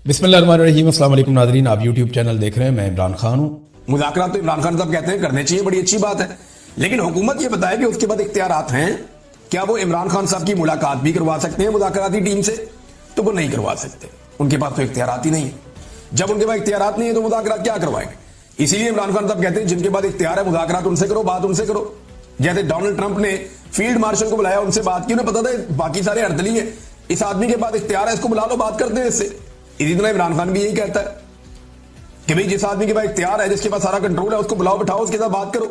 बिस्मिल्लाहिर्रहमानिर्रहीम। अस्सलाम वालेकुम नाज़रीन, आप यूट्यूब चैनल देख रहे हैं, मैं इमरान खान हूँ। मुज़ाकरात तो इमरान खान साहब कहते हैं करने चाहिए, बड़ी अच्छी बात है, लेकिन हुकूमत ये बताए कि उसके बाद इख्तियारात हैं। क्या वो इमरान खान साहब की मुलाकात भी करवा सकते हैं मुज़ाकराती टीम से? तो वो नहीं करवा सकते, उनके पास तो इख्तियारात ही नहीं है। जब उनके पास इख्तियारात नहीं है तो मुज़ाकरात क्या करवाएंगे? इसीलिए इमरान खान साहब कहते हैं जिनके पास इख्तियार है मुज़ाकरात उनसे करो, बात उनसे करो। जैसे डोनाल्ड ट्रंप ने फील्ड मार्शल को बुलाया, उनसे बात की, उन्हें पता था बाकी सारे अर्दली है, इस आदमी के पास इख्तियार है, इसको बुला लो, बात करते हैं इससे। इसी तरह इमरान खान भी यही कहता है कि भाई जिस आदमी के पास इख्तियार है, जिसके पास सारा कंट्रोल है, उसको बुलाओ, बिठाओ, उसके साथ बात करो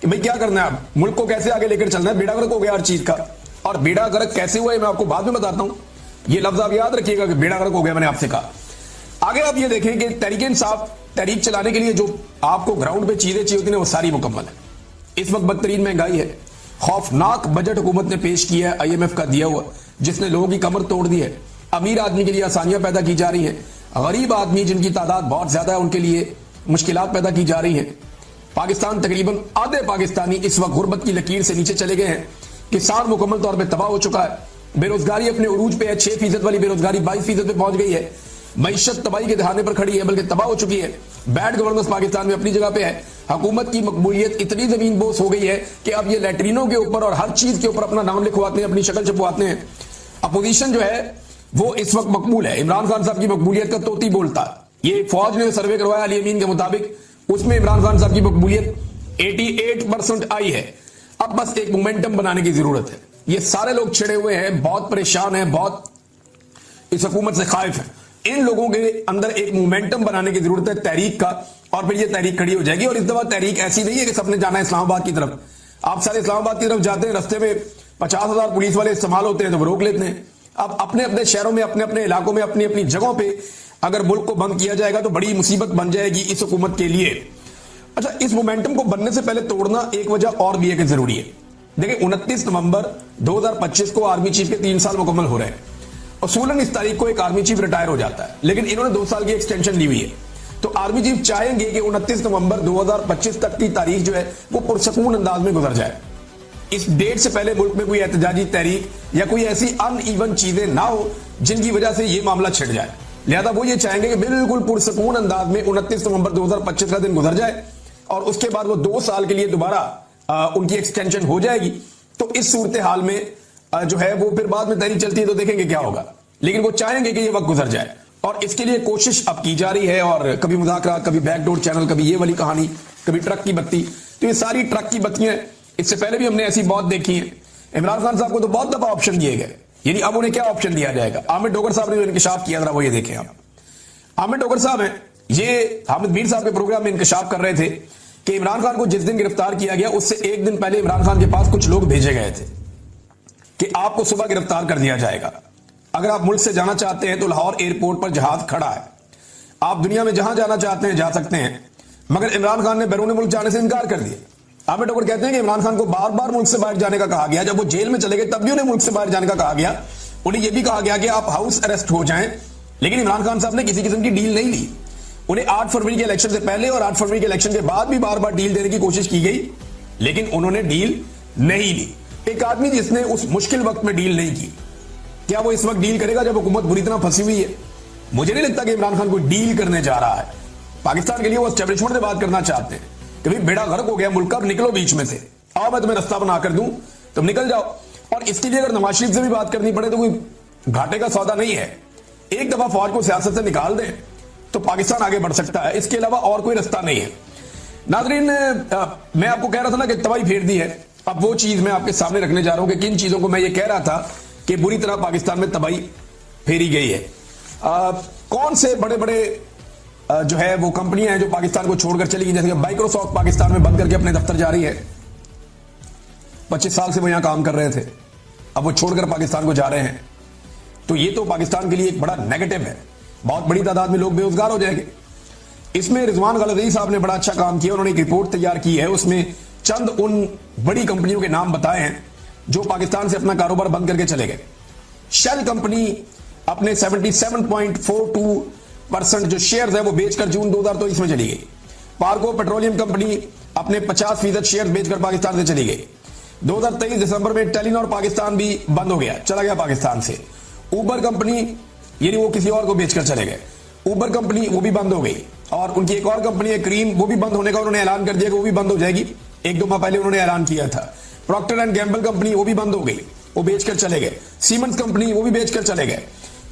कि भाई क्या करना है, आप मुल्क को कैसे आगे लेकर चलना है। बेड़ा गर्क हो गया हर चीज का, और बेड़ा गर्क कैसे हुआ है मैं आपको बाद में बताता हूं। ये लफ्ज आप याद रखिएगा कि बेड़ा गर्क हो गया, मैंने आपसे कहा। आगे आप ये देखें कि तहरीक-ए-इंसाफ तहरीक चलाने के लिए जो आपको ग्राउंड पे चीजें चाहिए होती हैं वो सारी मुकम्मल है। इस वक्त बदतरीन महंगाई है, खौफनाक बजट हुकूमत ने पेश किया है IMF का दिया हुआ, जिसने लोगों की कमर तोड़ दी है। अमीर आदमी के लिए आसानियां पैदा की जा रही हैं, गरीब आदमी जिनकी तादाद बहुत ज्यादा है उनके लिए मुश्किलात पैदा की जा रही हैं। पाकिस्तान तकरीबन आधे पाकिस्तानी इस वक्त गुर्बत की लकीर से नीचे चले गए हैं। किसान मुकम्मल तौर पर तबाह हो चुका है। बेरोजगारी अपने उरूज पे है, 6% वाली बेरोजगारी 22% पे पहुंच गई है। मईशत तबाही के दहाने पर खड़ी है, बल्कि तबाह हो चुकी है। बैड गवर्नेंस पाकिस्तान में अपनी जगह पे है। हुकूमत की मकबूलियत इतनी जमीन बोस हो गई है कि अब ये लैट्रिनों के ऊपर और हर चीज के ऊपर अपना नाम लिखवाते हैं, अपनी शक्ल छपवाते हैं। अपोजिशन जो है वो इस वक्त मकबूल है। इमरान खान साहब की मकबूलियत का तोती बोलता है। ये फौज ने सर्वे करवाया अली अमीन के मुताबिक, उसमें इमरान खान साहब की मकबूलियत 88% आई है। अब बस एक मोमेंटम बनाने की जरूरत है। ये सारे लोग छिड़े हुए हैं, बहुत परेशान हैं, बहुत इस हुकूमत से खाइफ है। इन लोगों के अंदर एक मोमेंटम बनाने की जरूरत है तहरीक का, और फिर ये तहरीक खड़ी हो जाएगी। और इस दफा तहरीक ऐसी नहीं है कि सबने जाना है इस्लामाबाद की तरफ। आप सारे इस्लामाबाद की तरफ जाते हैं, रस्ते में 50,000 पुलिस वाले इस्तेमाल होते हैं तो वो रोक लेते हैं। अब अपने अपने शहरों में, अपने अपने इलाकों में, अपनी अपनी जगहों पे अगर मुल्क को बंद किया जाएगा तो बड़ी मुसीबत बन जाएगी इस हुकूमत के लिए। अच्छा, इस मोमेंटम को बनने से पहले तोड़ना एक वजह और भी है कि जरूरी है। देखिए 29 नवंबर 2025 को आर्मी चीफ के 3 साल मुकम्मल हो रहे हैं। असूलन इस तारीख को एक आर्मी चीफ रिटायर हो जाता है, लेकिन इन्होंने 2 साल की एक्सटेंशन ली हुई है। तो आर्मी चीफ चाहेंगे कि 29 नवंबर 2025 तक की तारीख जो है वो पुरसकून अंदाज में गुजर जाए। इस डेट से पहले मुल्क में कोई एहतजाजी तहरीक या कोई ऐसी अनइवन चीजें ना हो जिनकी वजह से ये मामला छिड़ जाए। लिहाजा वो ये चाहेंगे कि बिल्कुल पुरसकून अंदाज में 29 नवंबर 2025 का दिन गुजर जाए, और उसके बाद वो 2 साल के लिए दोबारा उनकी एक्सटेंशन हो जाएगी। तो इस सूरत हाल में जो है वो फिर बाद में तहरीक चलती है तो देखेंगे क्या होगा, लेकिन वो चाहेंगे कि ये वक्त गुजर जाए, और इसके लिए कोशिश अब की जा रही है। और कभी मुज़ाकरा, कभी बैकडोर चैनल, कभी ये वाली कहानी, कभी ट्रक की बत्ती। तो ये सारी ट्रक की बत्तियां इससे पहले भी हमने ऐसी बहुत देखी है। इमरान खान साहब को तो बहुत दफा ऑप्शन दिए गए, यानी अब उन्हें क्या ऑप्शन दिया जाएगा? आमिर डोगर साहब ने जो इंकशाफ किया, जरा वो ये देखें आप। आमिर डोगर साहब हैं, ये हामिद मीर साहब के प्रोग्राम में इंकशाफ कर रहे थे कि इमरान खान को जिस दिन गिरफ्तार किया गया उससे एक दिन पहले इमरान खान के पास कुछ लोग भेजे गए थे कि आपको सुबह गिरफ्तार कर दिया जाएगा, अगर आप मुल्क से जाना चाहते हैं तो लाहौर एयरपोर्ट पर जहाज खड़ा है, आप दुनिया में जहां जाना चाहते हैं जा सकते हैं। मगर इमरान खान ने बैरून मुल्क जाने से इनकार कर दिया। आमिर डोगर कहते हैं कि इमरान खान को बार बार मुल्क से बाहर जाने का कहा गया। जब वो जेल में चले गए तब भी उन्हें मुल्क से बाहर जाने का कहा गया। उन्हें यह भी कहा गया कि आप हाउस अरेस्ट हो जाएं, लेकिन इमरान खान साहब ने किसी किस्म की डील नहीं ली। उन्हें 8 फरवरी के इलेक्शन से पहले और 8 फरवरी के इलेक्शन के बाद भी बार बार डील देने की कोशिश की गई, लेकिन उन्होंने डील नहीं ली। एक आदमी जिसने उस मुश्किल वक्त में डील नहीं की, क्या वो इस वक्त डील करेगा जब हुकूमत बुरी तरह फंसी हुई है? मुझे नहीं लगता कि इमरान खान कोई डील करने जा रहा है। पाकिस्तान के लिए वो एस्टेब्लिशमेंट से बात करना चाहते हैं कि भाई बेड़ा गर्क हो गया मुल्क का, निकलो बीच में से, आओ मैं तुम्हें रास्ता बना कर दूं, तुम निकल जाओ। और इसके लिए अगर नवाज शरीफ से भी बात करनी पड़े तो कोई घाटे का सौदा नहीं है। एक दफा फौज को सियासत से निकाल दें तो पाकिस्तान आगे बढ़ सकता है, इसके अलावा और कोई रास्ता नहीं है। नाजरीन, मैं आपको कह रहा था ना कि तबाही फेर दी है। अब वो चीज मैं आपके सामने रखने जा रहा हूं कि किन चीजों को मैं ये कह रहा था कि बुरी तरह पाकिस्तान में तबाही फेरी गई है। कौन से बड़े बड़े जो है वो कंपनियां हैं जो पाकिस्तान को छोड़कर चली गई, जैसे कि माइक्रोसॉफ्ट पाकिस्तान में बंद करके अपने दफ्तर जा रही है। 25 साल से वो यहां काम कर रहे थे, अब वो छोड़कर पाकिस्तान को जा रहे हैं। तो ये तो पाकिस्तान के लिए एक बड़ा नेगेटिव है। बहुत बड़ी तादाद में लोग बेरोजगार हो जाएंगे। इसमें रिजवान गलज़ई साहब ने बड़ा अच्छा काम किया। उन्होंने एक रिपोर्ट तैयार की है, उसमें चंद उन बड़ी कंपनियों के नाम बताए हैं जो पाकिस्तान से अपना कारोबार बंद करके चले गए। शेल कंपनी अपने 77.42% जो शेयर्स है वो बेचकर जून 2023 में चली गई। पार्को पेट्रोलियम कंपनी अपने 50% शेयर बेचकर पाकिस्तान से चली गई। 2023 दिसंबर में टेलीनॉर पाकिस्तान भी बंद हो गया, चला गया पाकिस्तान से। उबर कंपनी यानी वो किसी और को बेचकर चले गए। उबर कंपनी वो भी बंद हो गई, और उनकी एक और कंपनी है क्रीम, वो भी बंद होने का उन्होंने ऐलान कर दिया कि वो भी बंद हो जाएगी। एक दो माह पहले उन्होंने ऐलान किया था। प्रॉक्टर एंड गैम्बल कंपनी वो भी बंद हो गई, वो बेचकर चले गए। सीमेंस कंपनी वो भी बेचकर चले गए।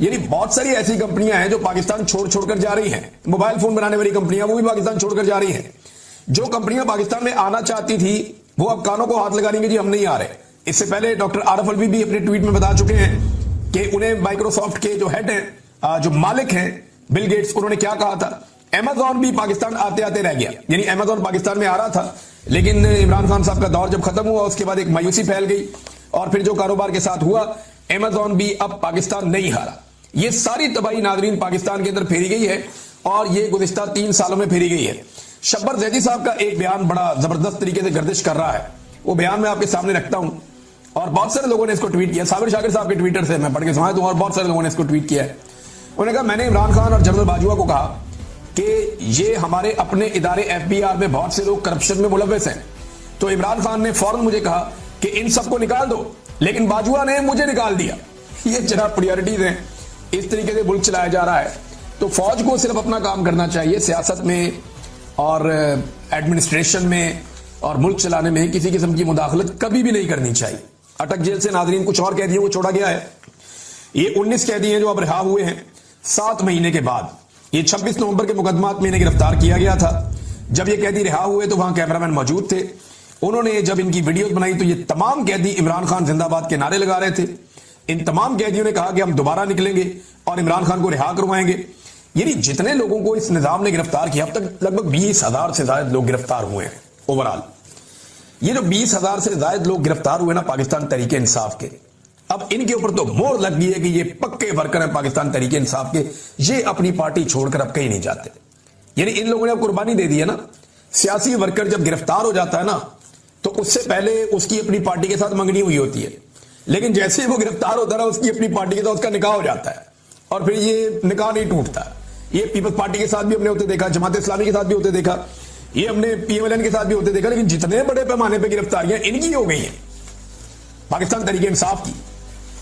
यानी बहुत सारी ऐसी कंपनियां हैं जो पाकिस्तान छोड़कर जा रही हैं। मोबाइल फोन बनाने वाली कंपनियां वो भी पाकिस्तान छोड़कर जा रही हैं। जो कंपनियां पाकिस्तान में आना चाहती थी वो अब कानों को हाथ लगा रही हैं जी हम नहीं आ रहे। इससे पहले डॉक्टर आरफ अलवी भी अपने ट्वीट में बता चुके हैं कि उन्हें माइक्रोसॉफ्ट के जो हेड हैं, जो मालिक हैं बिल गेट्स, उन्होंने क्या कहा था। अमेजॉन भी पाकिस्तान आते आते रह गया। यानी अमेजॉन पाकिस्तान में आ रहा था, लेकिन इमरान खान साहब का दौर जब खत्म हुआ उसके बाद एक मायूसी फैल गई, और फिर जो कारोबार के साथ हुआ अमेजॉन भी अब पाकिस्तान नहीं हारा। ये सारी तबाही नाजरीन पाकिस्तान के अंदर फेरी गई है, और ये गुज़िश्ता 3 सालों में फेरी गई है। शब्बर जैदी साहब का एक बयान बड़ा जबरदस्त तरीके से गर्दिश कर रहा है, वो बयान मैं आपके सामने रखता हूं, और बहुत सारे लोगों ने इसको ट्वीट किया। साबिर शाकिर साहब के ट्विटर से मैं पढ़ के सुना दूं, और बहुत सारे लोगों ने इसको ट्वीट किया है। उन्होंने कहा मैंने इमरान खान और जनरल बाजवा को कहा कि ये हमारे अपने इदारे FBR में बहुत से लोग करप्शन में मुलव्वस हैं, तो इमरान खान ने फौरन मुझे कहा कि इन सबको निकाल दो, लेकिन बाजवा ने मुझे निकाल दिया। ये जरा प्रायोरिटीज हैं, इस तरीके से मुल्क चलाया जा रहा है। तो फौज को सिर्फ अपना काम करना चाहिए, सियासत में और एडमिनिस्ट्रेशन में और मुल्क चलाने में किसी किस्म की मुदाखलत कभी भी नहीं करनी चाहिए। अटक जेल से नाजरीन कुछ और कैदियों को छोड़ा गया है। ये 19 कैदी हैं जो अब रिहा हुए हैं 7 महीने के बाद। ये 26 नवंबर के मुकदमात में इन्हें गिरफ्तार किया गया था। जब ये कैदी रिहा हुए तो वहां कैमरामैन मौजूद थे। उन्होंने जब इनकी वीडियोस बनाई तो ये तमाम कैदी इमरान खान जिंदाबाद के नारे लगा रहे थे। इन तमाम कैदियों ने कहा कि हम दोबारा निकलेंगे और इमरान खान को रिहा करवाएंगे। यानी जितने लोगों को इस निजाम ने गिरफ्तार किया, अब तक लगभग 20,000 से ज्यादा लोग गिरफ्तार हुए हैं ओवरऑल। ये जो 20,000 से ज्यादा लोग गिरफ्तार हुए ना पाकिस्तान तरीके इंसाफ के, अब इनके ऊपर तो मोहर लग गई है कि ये पक्के वर्कर हैं पाकिस्तान तरीके इंसाफ के, ये अपनी पार्टी छोड़कर अब कहीं नहीं जाते। यानी इन लोगों ने अब कुर्बानी दे दी है ना। सियासी वर्कर जब गिरफ्तार हो जाता है ना तो उससे पहले उसकी अपनी पार्टी के साथ मंगनी हुई होती है, लेकिन जैसे ही वो गिरफ्तार होता है उसकी अपनी पार्टी के साथ उसका निकाह हो जाता है, और फिर ये निकाह नहीं टूटता। ये पीपल्स पार्टी के साथ भी हमने होते देखा, जमात इस्लामी के साथ भी होते देखा, ये हमने PMLN के साथ भी होते देखा। लेकिन जितने बड़े पैमाने पर गिरफ्तारियां इनकी हो गई हैं पाकिस्तान तरीके इंसाफ की,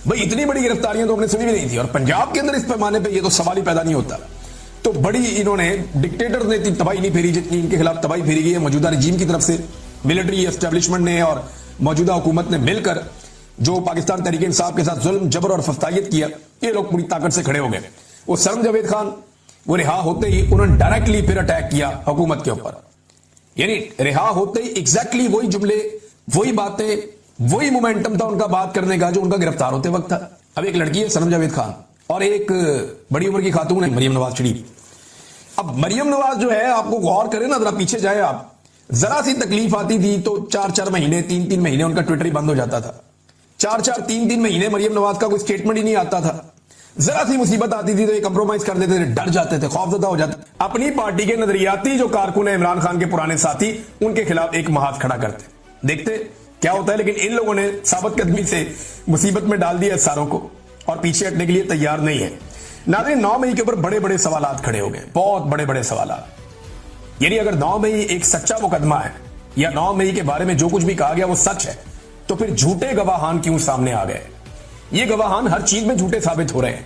भाई इतनी बड़ी गिरफ्तारियां तो हमने सुनी भी नहीं थी। और पंजाब के अंदर इस पैमाने पे ये तो सवाल ही पैदा नहीं होता। तो बड़ी इन्होंने डिक्टेटर ने इतनी तबाही नहीं फेरी जितनी इनके खिलाफ तबाही फेरी गई है मौजूदा रजीम की तरफ से। मिलिट्री एस्टेब्लिशमेंट ने और मौजूदा हुकूमत ने मिलकर जो पाकिस्तान तरीके इंसाफ के साथ जुल्म जबर और फस्तायत किया, ये लोग पूरी ताकत से खड़े हो गए। वो सरम जावेद खान वो रिहा होते ही उन्होंने डायरेक्टली फिर अटैक किया हुकूमत के ऊपर। यानी रिहा होते ही एग्जैक्टली वही जुमले, वही बातें, वही मोमेंटम था उनका बात करने का जो उनका गिरफ्तार होते वक्त था। अब एक लड़की है सरम जावेद खान और एक बड़ी उम्र की खातून है मरियम नवाज शरीफ। अब मरियम नवाज जो है, आपको गौर करें ना, जरा पीछे जाए आप, जरा सी तकलीफ आती थी तो 4-4 महीने 3-3 महीने उनका ट्विटर ही बंद हो जाता था। 4-4 3-3 महीने मरियम नवाज का कोई स्टेटमेंट ही नहीं आता था। जरा सी मुसीबत आती थी तो ये कंप्रोमाइज कर देते थे, डर जाते थे, खौफजदा हो जाते। अपनी पार्टी के नजरियाती जो कारकुन है इमरान खान के पुराने साथी, उनके खिलाफ एक महाज खड़ा करते, देखते क्या होता है। लेकिन इन लोगों ने साबित कदमी से मुसीबत में डाल दिया सारों को और पीछे हटने के लिए तैयार नहीं है। नाज़रीन 9 मई के ऊपर बड़े बड़े सवालात खड़े हो गए, बहुत बड़े बड़े सवालात। यानी अगर 9 मई एक सच्चा मुकदमा है या 9 मई के बारे में जो कुछ भी कहा गया वो सच है, तो फिर झूठे गवाहान क्यों सामने आ गए? ये गवाहान हर चीज में झूठे साबित हो रहे हैं।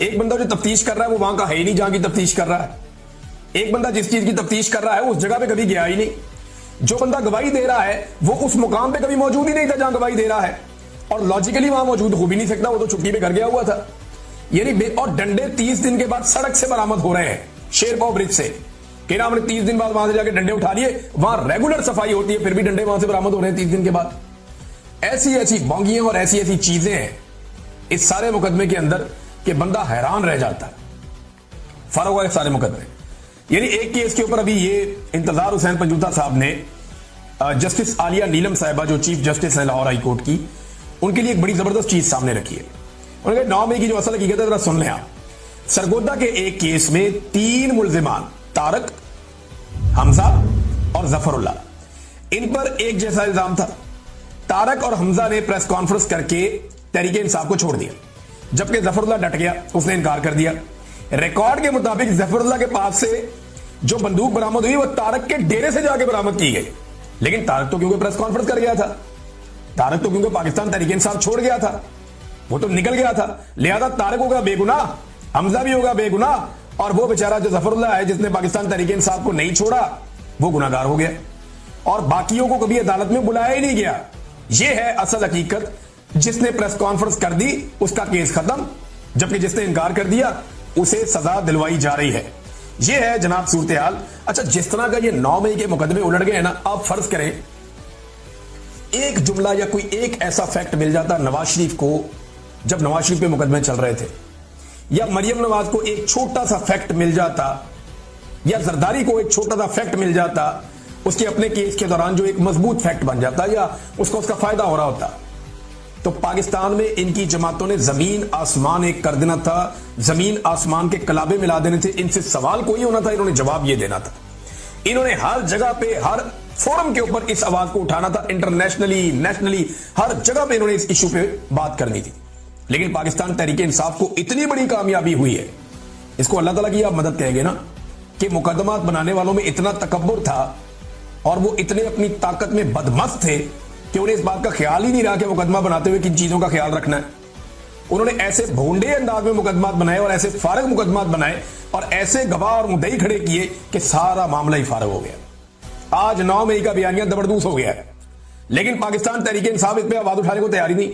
एक बंदा जो तफ्तीश कर रहा है वो वहां का है ही नहीं जहां की तफ्तीश कर रहा है। एक बंदा जिस चीज की तफ्तीश कर रहा है उस जगह पे कभी गया ही नहीं। जो बंदा गवाही दे रहा है वो उस मुकाम पे कभी मौजूद ही नहीं था जहां गवाही दे रहा है, और लॉजिकली वहां मौजूद हो भी नहीं सकता, वो तो छुट्टी पे घर गया हुआ था। यानी और डंडे 30 दिन के बाद सड़क से बरामद हो रहे हैं शेरपाव ब्रिज से, कि ना हमने 30 दिन बाद वहां से जाके डंडे उठा लिए। वहां रेगुलर सफाई होती है फिर भी डंडे वहां से बरामद हो रहे हैं 30 दिन के बाद। ऐसी ऐसी बोंगियां और ऐसी ऐसी चीजें हैं इस सारे मुकदमे के अंदर कि बंदा हैरान रह जाता है। फर्क हुआ है सारे मुकदमे। यानी एक केस के ऊपर अभी ये इंतजार हुसैन पंजूता साहब ने जस्टिस आलिया नीलम साहिबा जो चीफ जस्टिस है लाहौर हाई कोर्ट की, उनके लिए एक बड़ी जबरदस्त चीज सामने रखी है। उन्होंने कहा 9 मई की जो असल हकीकत है जरा सुन लें आप। सरगोदा के एक केस में 3 मुल्जिमान तारक, हमजा और जफरुल्लाह, इन पर एक जैसा इल्जाम था। तारक और हमजा ने प्रेस कॉन्फ्रेंस करके तहरीके इंसाफ को छोड़ दिया, जबकि जफरुल्लाह डट गया, उसने इनकार कर दिया। रिकॉर्ड के मुताबिक जफरुल्लाह के पास से जो बंदूक बरामद हुई वो तारक के डेरे से जाके बरामद की गई, लेकिन तारक तो क्योंकि प्रेस कॉन्फ्रेंस कर गया था, तारक तो क्योंकि पाकिस्तान तहरीके इंसाफ छोड़ गया था, वो तो निकल गया था, लिहाजा तारक होगा बेगुनाह, हमजा भी होगा बेगुनाह, और वो बेचारा जो जफरुल्लाह है जिसने पाकिस्तान तहरीक इंसाफ को नहीं छोड़ा, वो गुनाहगार हो गया और बाकियों को कभी अदालत में बुलाया ही नहीं गया। ये है असल हकीकत। जिसने प्रेस कॉन्फ्रेंस कर दी उसका केस खत्म, जबकि जिसने इनकार कर दिया उसे सजा दिलवाई जा रही है। यह है जनाब सूरत हाल। अच्छा, जिस तरह का ये 9 मई के मुकदमे उलट गए ना, आप फर्ज करें एक जुमला या कोई एक ऐसा फैक्ट मिल जाता नवाज शरीफ को जब नवाज शरीफ पे मुकदमे चल रहे थे, या मरियम नवाज को एक छोटा सा फैक्ट मिल जाता, या जरदारी को एक छोटा सा फैक्ट मिल जाता, उसके अपने केस के दौरान जो एक मजबूत फैक्ट बन जाता या उसका फायदा हो रहा होता, तो पाकिस्तान में इनकी जमातों ने जमीन आसमान एक कर देना था, जमीन आसमान के कलाबे मिला देने थे। इनसे सवाल कोई होना था, इन्होंने जवाब ये देना था। इन्होंने हर जगह पे, हर फोरम के ऊपर इस आवाज को उठाना था, इंटरनेशनली, नेशनली, हर जगह पे इन्होंने इस इशू पे बात करनी थी। लेकिन पाकिस्तान तहरीक इंसाफ को इतनी बड़ी कामयाबी हुई है, इसको अल्लाह ताला की आप मदद कहेंगे ना, कि मुकदमात बनाने वालों में इतना तकब्बुर था और वो इतने अपनी ताकत में बदमस्त थे कि उन्हें इस बात का ख्याल ही नहीं रहा कि मुकदमा बनाते हुए किन चीजों का ख्याल रखना है। उन्होंने ऐसे भोंडे अंदाज में मुकदमात बनाए और ऐसे फारग मुकदमात बनाए और ऐसे गवाह और मुद्दई खड़े किए कि सारा मामला ही फारग हो गया। आज 9 मई का बयानिया जबरदस्त हो गया है, लेकिन पाकिस्तान तहरीक इंसाफ इस पर आवाज उठाने को तैयारी नहीं।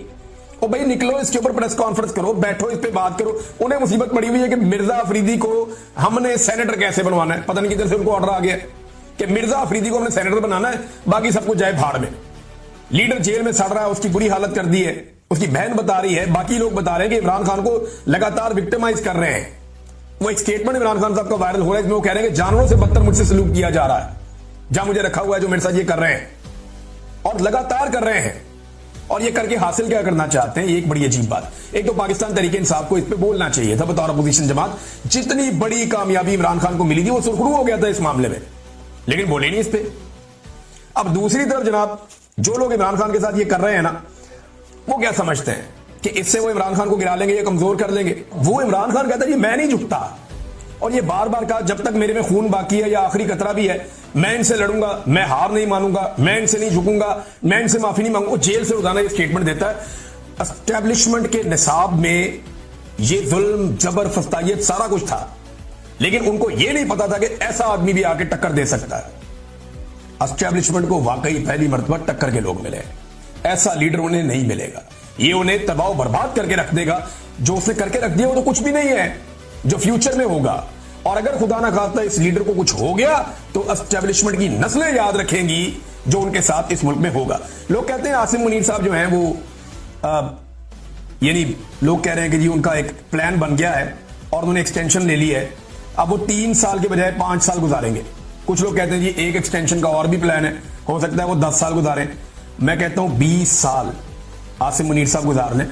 और भाई निकलो, इसके ऊपर प्रेस कॉन्फ्रेंस करो, बैठो, इस पे बात करो। उन्हें मुसीबत पड़ी हुई है कि मिर्जा अफरीदी को हमने सेनेटर कैसे बनवाना है। पता नहीं किधर से उनको ऑर्डर आ गया कि मिर्जा अफरीदी को हमने सेनेटर बनाना है, बाकी सब कुछ जाए भाड़ में। लीडर जेल में सड़ रहा है, उसकी बुरी हालत कर दी है, उसकी बहन बता रही है, बाकी लोग बता रहे हैं कि इमरान खान को लगातार विक्टिमाइज कर रहे हैं। वो एक स्टेटमेंट इमरान खान साहब का वायरल हो रहा है, इसमें वो कह रहे हैं कि जानवरों से बदतर मुझसे सलूक किया जा रहा है, जहां मुझे रखा हुआ है, जो मेरे साथ ये कर रहे हैं और लगातार कर रहे हैं। और ये करके हासिल क्या करना चाहते हैं, ये एक बड़ी अजीब बात। एक तो पाकिस्तान तहरीक इंसाफ को इस पे बोलना चाहिए था बतौर अपोजिशन जमात। जितनी बड़ी कामयाबी इमरान खान को मिली थी वो सुरखरू हो गया था इस मामले में, लेकिन बोले नहीं इस पे। अब दूसरी तरफ जनाब, जो लोग इमरान खान के साथ ये कर रहे हैं ना, वो क्या समझते हैं कि इससे वो इमरान खान को गिरा लेंगे या कमजोर कर लेंगे। वो इमरान खान कहता है मैं नहीं झुकता, और ये बार बार कहा जब तक मेरे में खून बाकी है या आखिरी कतरा भी है, मैं इनसे लड़ूंगा, मैं हार नहीं मानूंगा, मैं इनसे नहीं झुकूंगा, मैं इनसे माफी नहीं मांगूंगा। जेल से रोजाना ये स्टेटमेंट देता है। एस्टेब्लिशमेंट के निसाब में ये जुल्म, जबर, फस्तायत सारा कुछ था, लेकिन उनको ये नहीं पता था कि ऐसा आदमी भी आके टक्कर दे सकता है। एस्टेब्लिशमेंट को वाकई पहली मर्तबा टक्कर के लोग मिले। ऐसा लीडर उन्हें नहीं मिलेगा, ये उन्हें तबाह बर्बाद करके रख देगा। जो उसने करके रख दिया वो तो कुछ भी नहीं है जो फ्यूचर में होगा। और अगर खुदा ना खास्ता इस लीडर को कुछ हो गया तो एस्टेब्लिशमेंट की नस्लें याद रखेंगी जो उनके साथ इस मुल्क में होगा। लोग कहते हैं आसिम मुनीर साहब जो हैं वो यानी लोग कह रहे हैं कि जी उनका एक प्लान बन गया है और उन्होंने एक्सटेंशन ले ली है, अब वो 3 साल के बजाय 5 साल गुजारेंगे। कुछ लोग कहते हैं जी एक एक्सटेंशन का और भी प्लान है, हो सकता है वो 10 साल गुजारें। मैं कहता हूं 20 साल आसिम मुनीर साहब गुजार लें,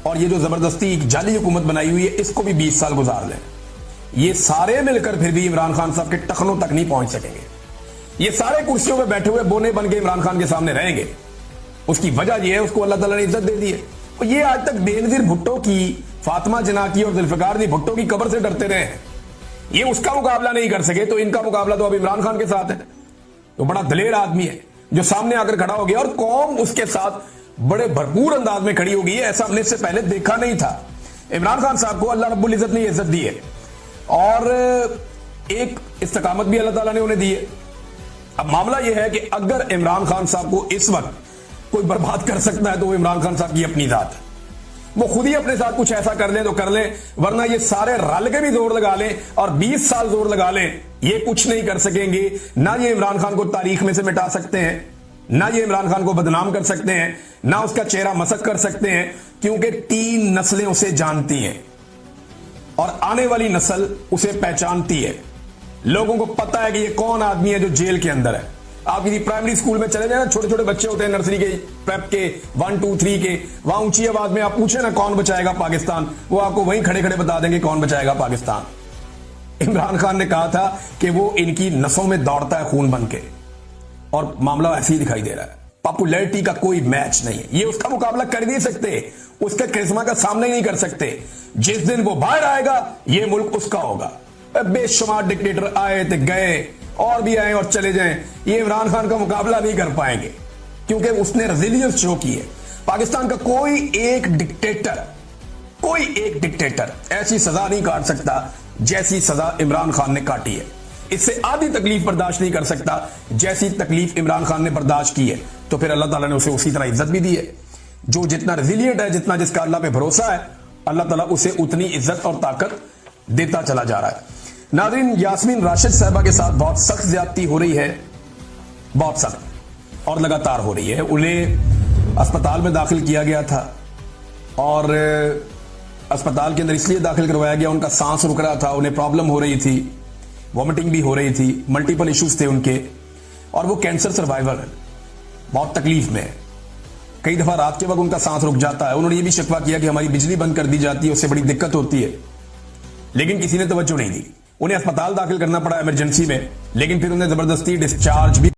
और ये जो जबरदस्ती एक जाली हुकूमत बनाई हुई है इसको भी 20 साल गुजार लें। ये सारे मिलकर फिर भी इमरान खान साहब के टखनों तक नहीं पहुंच सकेंगे। ये सारे कुर्सियों पे बैठे हुए बोने बन के इमरान खान के सामने रहेंगे। उसकी वजह यह है उसको अल्लाह ताला ने इज्जत दे दी है। और ये आज तक बेनजीर भुट्टो की, फातिमा जना की और जुल्फिकार दी भुट्टो की कब्र से डरते रहे हैं। ये उसका मुकाबला नहीं कर सके तो इनका मुकाबला तो अब इमरान खान के साथ है। तो बड़ा दलेर आदमी है जो सामने आकर खड़ा हो गया और कौम उसके साथ बड़े भरपूर अंदाज में खड़ी हो गई है। ऐसा हमने इससे पहले देखा नहीं था। इमरान खान साहब को अल्लाह रब्बुल इज्जत ने इज्जत दी है और एक इस्तकामत भी अल्लाह ताला ने उन्हें दी है। अब मामला यह है कि अगर इमरान खान साहब को इस वक्त कोई बर्बाद कर सकता है तो वो इमरान खान साहब की अपनी जात है। वो खुद ही अपने साथ कुछ ऐसा कर ले तो कर ले, वरना ये सारे रल के भी जोर लगा लें और 20 साल जोर लगा लें, ये कुछ नहीं कर सकेंगे। ना ये इमरान खान को तारीख में से मिटा सकते हैं, ना ये इमरान खान को बदनाम कर सकते हैं, ना उसका चेहरा मसक कर सकते हैं, क्योंकि 3 नस्लें उसे जानती हैं और आने वाली नस्ल उसे पहचानती है। लोगों को पता है कि ये कौन आदमी है जो जेल के अंदर है। आप किसी प्राइमरी स्कूल में चले जाए ना, छोटे छोटे बच्चे होते हैं नर्सरी के, प्रेप के, 1, 2, 3 के, वहां ऊंची आवाज में आप पूछे ना कौन बचाएगा पाकिस्तान, वो आपको वहीं खड़े खड़े बता देंगे कौन बचाएगा पाकिस्तान। इमरान खान ने कहा था कि वो इनकी नसों में दौड़ता है खून बन के, और मामला ऐसे ही दिखाई दे रहा है। पॉपुलैरिटी का कोई मैच नहीं है, ये उसका मुकाबला कर नहीं सकते, उसके करिश्मा का सामना ही नहीं कर सकते। जिस दिन वो बाहर आएगा ये मुल्क उसका होगा। बेशुमार डिक्टेटर आए थे, गए, और भी आए और चले जाएं, ये इमरान खान का मुकाबला नहीं कर पाएंगे क्योंकि उसने रेजिलियंस शो की है। पाकिस्तान का कोई एक डिक्टेटर ऐसी सजा नहीं काट सकता जैसी सजा इमरान खान ने काटी है। इससे आधी तकलीफ बर्दाश्त नहीं कर सकता जैसी तकलीफ इमरान खान ने बर्दाश्त की है, तो फिर अल्लाह ताला ने उसे उसी तरह इज्जत भी दी है। जो जितना रेजिलियंट है, जितना जिसका अल्लाह पे भरोसा है, अल्लाह ताला उसे उतनी इज्जत और ताकत देता चला जा रहा है। नाज़रीन, यास्मीन राशिद साहिबा के साथ बहुत सख्त ज्यादती हो रही है, बहुत सख्त और लगातार हो रही है। उन्हें अस्पताल में दाखिल किया गया था और अस्पताल के अंदर इसलिए दाखिल करवाया गया, उनका सांस रुक रहा था, उन्हें प्रॉब्लम हो रही थी, वॉमिटिंग भी हो रही थी, मल्टीपल इश्यूज थे उनके, और वो कैंसर सर्वाइवर है, बहुत तकलीफ में है। कई दफा रात के वक्त उनका सांस रुक जाता है। उन्होंने ये भी शिकवा किया कि हमारी बिजली बंद कर दी जाती है, उससे बड़ी दिक्कत होती है, लेकिन किसी ने तवज्जो नहीं दी। उन्हें अस्पताल दाखिल करना पड़ा इमरजेंसी में, लेकिन फिर उन्हें जबरदस्ती डिस्चार्ज भी